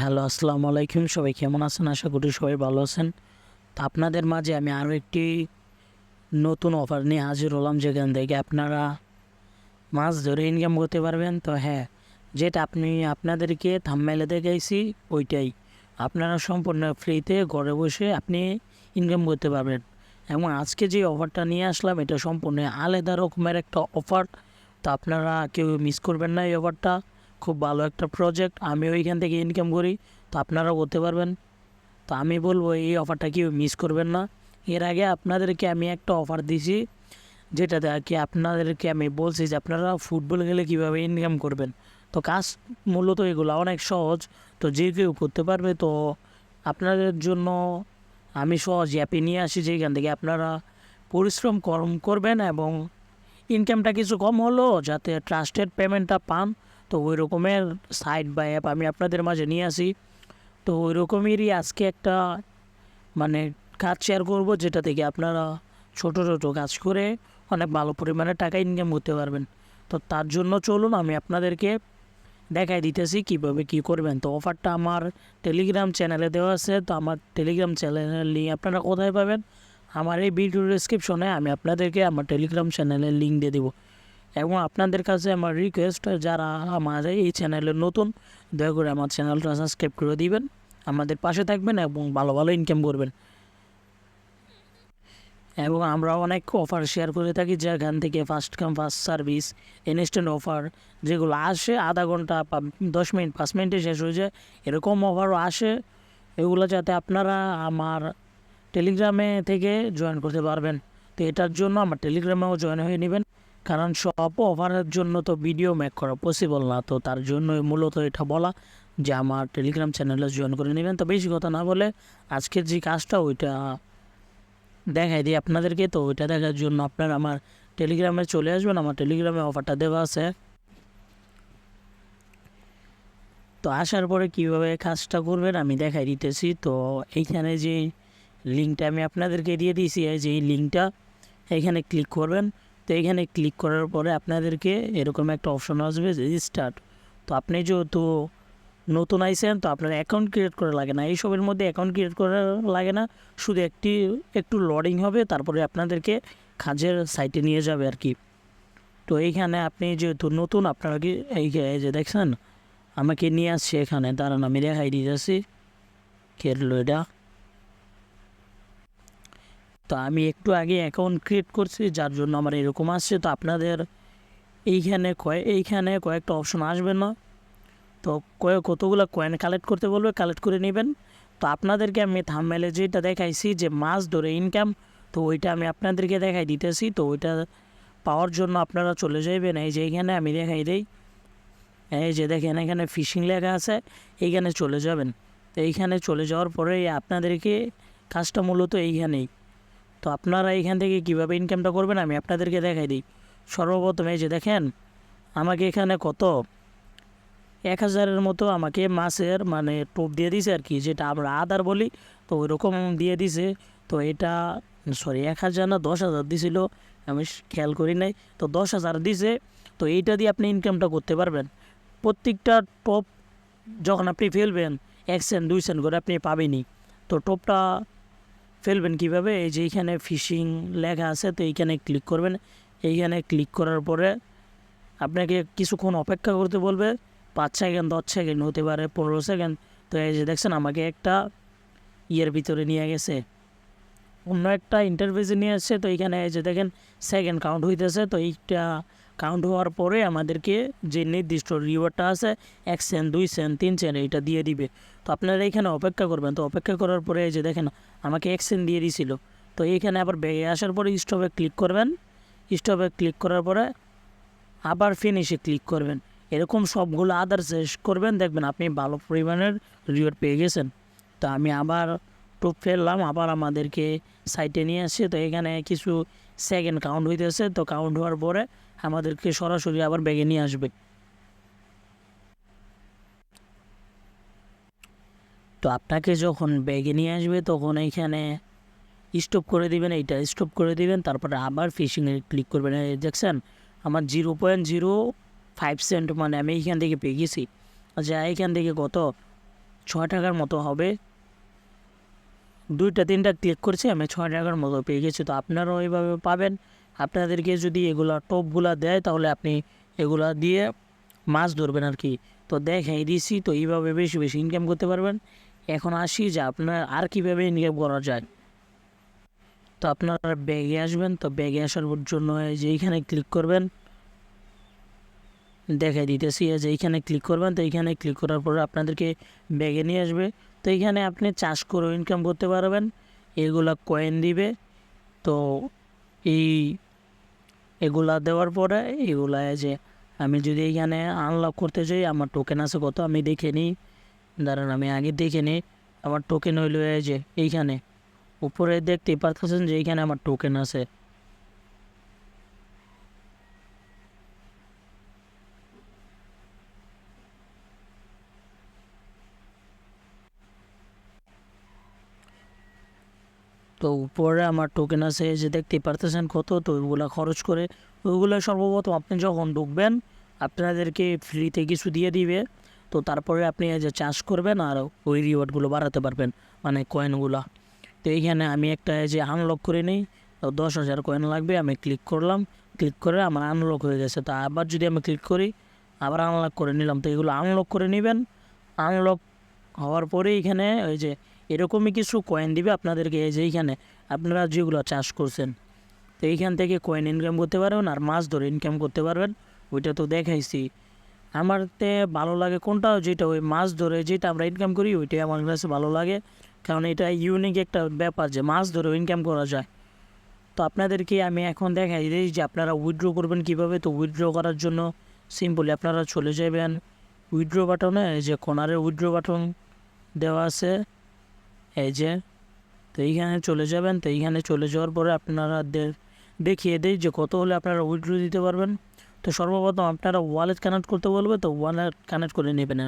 Hello, আসসালামু আলাইকুম। সবাই কেমন আছেন? আশা করি সবাই ভালো আছেন। তো আপনাদের মাঝে আমি আরও একটি নতুন অফার নিয়ে হাজির হলাম, যেখান থেকে আপনারা মাছ ধরে ইনকাম করতে পারবেন। তো হ্যাঁ, যেটা আপনাদেরকে থাম্বনেইলে দেখাইছি ওইটাই আপনারা সম্পূর্ণ ফ্রিতে ঘরে বসে আপনি ইনকাম করতে পারবেন। এবং আজকে যে অফারটা নিয়ে আসলাম এটা সম্পূর্ণ আলাদা রকমের একটা অফার। তো আপনারা কেউ মিস করবেন না এই অফারটা। খুব ভালো একটা প্রজেক্ট, আমি ওইখান থেকে ইনকাম করি, তো আপনারাও করতে পারবেন। তো আমি বলবো এই অফারটা কেউ মিস করবেন না। এর আগে আপনাদেরকে আমি একটা অফার দিছি, যেটাতে আর কি আপনাদেরকে আমি বলছি যে আপনারা ফুটবল খেলে কীভাবে ইনকাম করবেন। তো কাজ মূলত এগুলো অনেক সহজ, তো যে কেউ করতে পারবে। তো আপনাদের জন্য আমি সহজ অ্যাপে নিয়ে আসি, যেখান থেকে আপনারা পরিশ্রম কম করবেন এবং ইনকামটা কিছু কম হলেও যাতে ট্রাস্টেড পেমেন্টটা পান। তো ওই রকমের সাইট বা অ্যাপ আমি আপনাদের মাঝে নিয়ে আসি। তো ওই রকমেরই আজকে একটা মানে কাজ শেয়ার করব, যেটা থেকে আপনারা ছোট ছোট কাজ করে অনেক ভালো পরিমাণে টাকা ইনকাম করতে পারবেন। তো তার জন্য চলুন আমি আপনাদেরকে দেখাই দিতেছি কিভাবে কি করবেন। তো অফারটা আমার টেলিগ্রাম চ্যানেলে দেওয়া আছে। তো আমার টেলিগ্রাম চ্যানেলের লিঙ্ক আপনারা কোথায় পাবেন? আমার এই ভিডিও ডিসক্রিপশনে আমি আপনাদেরকে আমার টেলিগ্রাম চ্যানেলের লিঙ্ক দিয়ে দেবো। এবং আপনাদের কাছে আমার রিকোয়েস্ট, যারা আমার এই চ্যানেলে নতুন, দয়া করে আমার চ্যানেলটা সাবস্ক্রাইব করে দিবেন, আমাদের পাশে থাকবেন এবং ভালো ভালো ইনকাম করবেন। এবং আমরা অনেক অফার শেয়ার করে থাকি, যেখান থেকে first come first service, instant offer, যেগুলো আসে আধা ঘন্টা বা 10 মিনিট 5 মিনিটে শেষ হয়ে যায়, এরকম অফারও আসে। এগুলো যাতে আপনারা আমার টেলিগ্রামে থেকে জয়েন করতে পারবেন। তো এটার জন্য আমার টেলিগ্রামেও জয়েন হয়ে নেবেন, কারণ সব অফারের জন্য তো ভিডিও মেক করা পসিবল না। তো তার জন্য মূলত এটা বলা যে আমার টেলিগ্রাম চ্যানেলে জয়েন করে নেবেন। তো বেশি কথা না বলে আজকের যে কাজটা ওইটা দেখাই দিই আপনাদেরকে। তো ওইটা দেখার জন্য আপনারা আমার টেলিগ্রামে চলে আসবেন, আমার টেলিগ্রামে অফারটা দেওয়া আছে। তো আসার পরে কীভাবে কাজটা করবেন আমি দেখাই দিতেছি। তো এইখানে যে লিঙ্কটা আমি আপনাদেরকে দিয়ে দিয়েছি, যে এই লিঙ্কটা এখানে ক্লিক করবেন। তো এখানে ক্লিক করার পরে আপনাদেরকে এরকম একটা অপশন আসবে রেজিস্টার্ট। তো আপনি যেহেতু নতুন আইসেন, তো আপনার অ্যাকাউন্ট ক্রিয়েট করা লাগে না, এইসবের মধ্যে অ্যাকাউন্ট ক্রিয়েট করা লাগে না, শুধু একটু লোডিং হবে, তারপরে আপনাদেরকে কাজের সাইটে নিয়ে যাবে আর কি। তো এইখানে আপনি যেহেতু নতুন, আপনারা কি এই যে দেখছেন আমাকে নিয়ে আসছে এখানে, দাঁড়ান আমি দেখাই দিতেছি কেরলো এটা। তো আমি একটু আগে অ্যাকাউন্ট ক্রিয়েট করছি, যার জন্য আমার এরকম আসছে। তো আপনাদের এইখানে কয়েকটা অপশন আসবে না। তো কতগুলো কয়েন কালেক্ট করতে বলবে, কালেক্ট করে নেবেন। তো আপনাদেরকে আমি থাম্বনেইলে যেটা দেখাইছি যে মাছ ধরে ইনকাম, তো ওইটা আমি আপনাদেরকে দেখাই দিতেছি। তো ওইটা পাওয়ার জন্য আপনারা চলে যাবেন এই যে এইখানে, আমি দেখাই দিই। এই যে দেখেন এখানে ফিশিং লেখা আছে, এইখানে চলে যাবেন। তো এইখানে চলে যাওয়ার পরে আপনাদেরকে কাজটা মূলত এইখানেই। তো আপনারা এইখান থেকে কীভাবে ইনকামটা করবেন আমি আপনাদেরকে দেখাই দিই। সর্বপ্রথম এই যে দেখেন আমাকে এখানে কত 1000-এর মতো আমাকে মাছের মানে টোপ দিয়ে দিছে আর কি, যেটা আমরা আদার বলি। তো ওইরকম দিয়ে দিছে। তো এটা সরি 1000 না 10,000 দিছিল, আমি খেয়াল করি নাই। তো 10,000 দিছে। তো এইটা দিয়ে আপনি ইনকামটা করতে পারবেন। প্রত্যেকটা টপ যখন আপনি ফেলবেন 1 সেন্ট 2 সেন্ট করে আপনি পাবেনই। তো টপটা ফেলবেন কিভাবে, এই যে এইখানে ফিশিং লেখা আছে, তো এইখানে ক্লিক করবেন। এইখানে ক্লিক করার পরে আপনাকে কিছুক্ষণ অপেক্ষা করতে বলবে, 5 সেকেন্ড 10 সেকেন্ড হতে পারে 15 সেকেন্ড। তো এই যে দেখছেন আমাকে একটা ইয়ের ভিতরে নিয়ে গেছে, অন্য একটা ইন্টারফেসে নিয়ে আসছে। তো এইখানে এই যে দেখেন সেকেন্ড কাউন্ট হইতেছে। তো এইটা কাউন্ট হওয়ার পরে আমাদেরকে যে নির্দিষ্ট রিওয়ার্ডটা আছে 1 সেন্ট 2 সেন্ট 3 সেন্ট এইটা দিয়ে দিবে। তো আপনারা এইখানে অপেক্ষা করবেন। তো অপেক্ষা করার পরে এই যে দেখেন আমাকে 1 সেন্ট দিয়ে দিছিল। তো এইখানে আবার ব্যাগে আসার পরে স্টপে ক্লিক করবেন। স্টপে ক্লিক করার পরে আবার ফিনিশে ক্লিক করবেন। এরকম সবগুলো আদার শেষ করবেন, দেখবেন আপনি ভালো পরিমাণের রিওয়ার্ড পেয়ে গেছেন। তো আমি আবার টোপ ফেললাম, আবার আমাদেরকে সাইটে নিয়ে আসছে। তো এখানে কিছু সেকেন্ড কাউন্ট হইতেছে। তো কাউন্ট হওয়ার পরে আমাদেরকে সরাসরি আবার ব্যাগে নিয়ে আসবে। তো আপনাকে যখন ব্যাগে নিয়ে আসবে তখন এইখানে স্টপ করে দিবেন, এইটা স্টপ করে দিবেন। তারপরে আবার ফিশিংয়ে ক্লিক করবেন। দেখছেন আমার 0.05 সেন্ট মানে আমি এইখান থেকে পেয়ে গেছি। আচ্ছা এইখান থেকে কত টাকার মতো হবে। 2-3টা ক্লিক করছি, আমি 6 টাকার মতো পেয়ে গেছি। তো আপনারাও এইভাবে পাবেন। আপনাদেরকে যদি এগুলা টপগুলা দেয় তাহলে আপনি এগুলা দিয়ে মাছ ধরবেন আর কি। তো দেখাই দিছি, তো এইভাবে বেশি বেশি ইনকাম করতে পারবেন। এখন আসি যে আপনার আর কীভাবে ইনকাম করা যায়। তো আপনারা ব্যাগে আসবেন, তো ব্যাগে আসার জন্য যে এইখানে ক্লিক করবেন, দেখাই দিতেছি যে এইখানে ক্লিক করবেন। তো এইখানে ক্লিক করার পরে আপনাদেরকে ব্যাগে নিয়ে আসবে। তো এইখানে আপনি চাষ করে ইনকাম করতে পারবেন, এগুলা কয়েন দিবে। তো এগুলা দেওয়ার পরে এগুলা যে আমি যদি এইখানে আনলক করতে যাই, আমার টোকেন আছে কত আমি দেখে নিই। দাঁড়ান আমি আগে দেখে নিই। আমার টোকেন হইল যে এইখানে উপরে দেখতেই পাচ্ছেন যে এইখানে আমার টোকেন আছে। তো উপরে আমার টোকেন আছে যে দেখতেই পারতেছেন কত। তো ওইগুলো খরচ করে ওইগুলো সর্বপ্রথম আপনি যখন ঢুকবেন আপনাদেরকে ফ্রিতে কিছু দিয়ে দিবে। তো তারপরে আপনি যে চাষ করবেন আর ওই রিওয়ার্ডগুলো বাড়াতে পারবেন, মানে কয়েনগুলো। তো এইখানে আমি একটা যে আনলক করে নিই, তো 10,000 কয়েন লাগবে। আমি ক্লিক করলাম, ক্লিক করে আমার আনলক হয়ে গেছে। তো আবার যদি আমি ক্লিক করি আবার আনলক করে নিলাম। তো এগুলো আনলক করে নেবেন। আনলক হওয়ার পরে এইখানে ওই যে এরকমই কিছু কয়েন দিবে আপনাদেরকে, এই যে এইখানে আপনারা যেগুলো চাষ করছেন। তো এইখান থেকে কয়েন ইনকাম করতে পারবেন আর মাছ ধরে ইনকাম করতে পারবেন। ওইটা তো দেখাইছি। আমারতে ভালো লাগে কোনটা, যেটা ওই মাছ ধরে যেটা আমরা ইনকাম করি ওইটাই আমার কাছে ভালো লাগে। কারণ এটা ইউনিক একটা ব্যাপার যে মাছ ধরে ইনকাম করা যায়। তো আপনাদেরকে আমি এখন দেখাই দিই যে আপনারা উইথড্র করবেন কীভাবে। তো উইথড্র করার জন্য সিম্পলি আপনারা চলে যাবেন উইথড্র বাটনে, এই যে কর্নারে উইথড্র বাটন দেওয়া আছে এই যে। তো এইখানে চলে যাবেন। তো এইখানে চলে যাওয়ার পরে আপনারা দেখিয়ে দেয় যে কত হলে আপনারা উইথড্র দিতে পারবেন। তো সর্বপ্রথম আপনারা ওয়ালেট কানেক্ট করতে বলবে, তো ওয়ালেট কানেক্ট করে নেবেন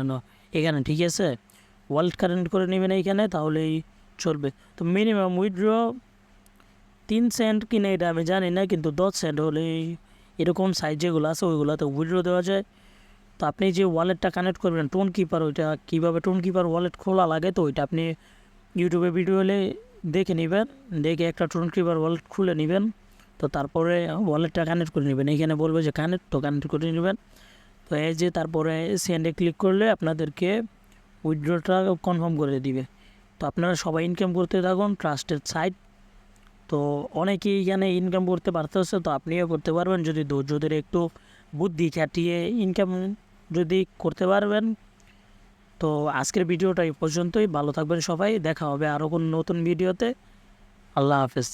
এখানে, ঠিক আছে। ওয়ালেট কানেক্ট করে নেবেন এইখানে, তাহলেই চলবে। তো মিনিমাম উইথড্র 3 সেন্ট কিনা এটা আমি জানি না, কিন্তু 10 সেন্ট হলেই এরকম সাইজ যেগুলো আছে ওইগুলোতে উইথড্র দেওয়া যায়। তো আপনি যে ওয়ালেটটা কানেক্ট করবেন টোন কিপার, ওইটা কীভাবে টোন কিপার ওয়ালেট খোলা লাগে, তো ওইটা আপনি ইউটিউবে ভিডিও হলে দেখে নেবেন। দেখে একটা টোন কিপার ওয়ালেট খুলে নেবেন। তো তারপরে ওয়ালেটটা কানেক্ট করে নেবেন। এইখানে বলবে যে কানেক্ট, তো কানেক্ট করে নেবেন। তো এই যে তারপরে সেন্ডে ক্লিক করলে আপনাদেরকে উইথড্রটা কনফার্ম করে দিবে। তো আপনারা সবাই ইনকাম করতে থাকুন, ট্রাস্টেড সাইট। তো অনেকেই এখানে ইনকাম করতে পারতেছে, তো আপনিও করতে পারবেন যদি ধৈর্য ধরে একটু বুদ্ধি খাটিয়ে ইনকাম যদি করতে পারবেন। তো আজকের ভিডিওটা এই পর্যন্তই। ভালো থাকবেন সবাই, দেখা হবে আরও কোনো নতুন ভিডিওতে। আল্লাহ হাফেজ।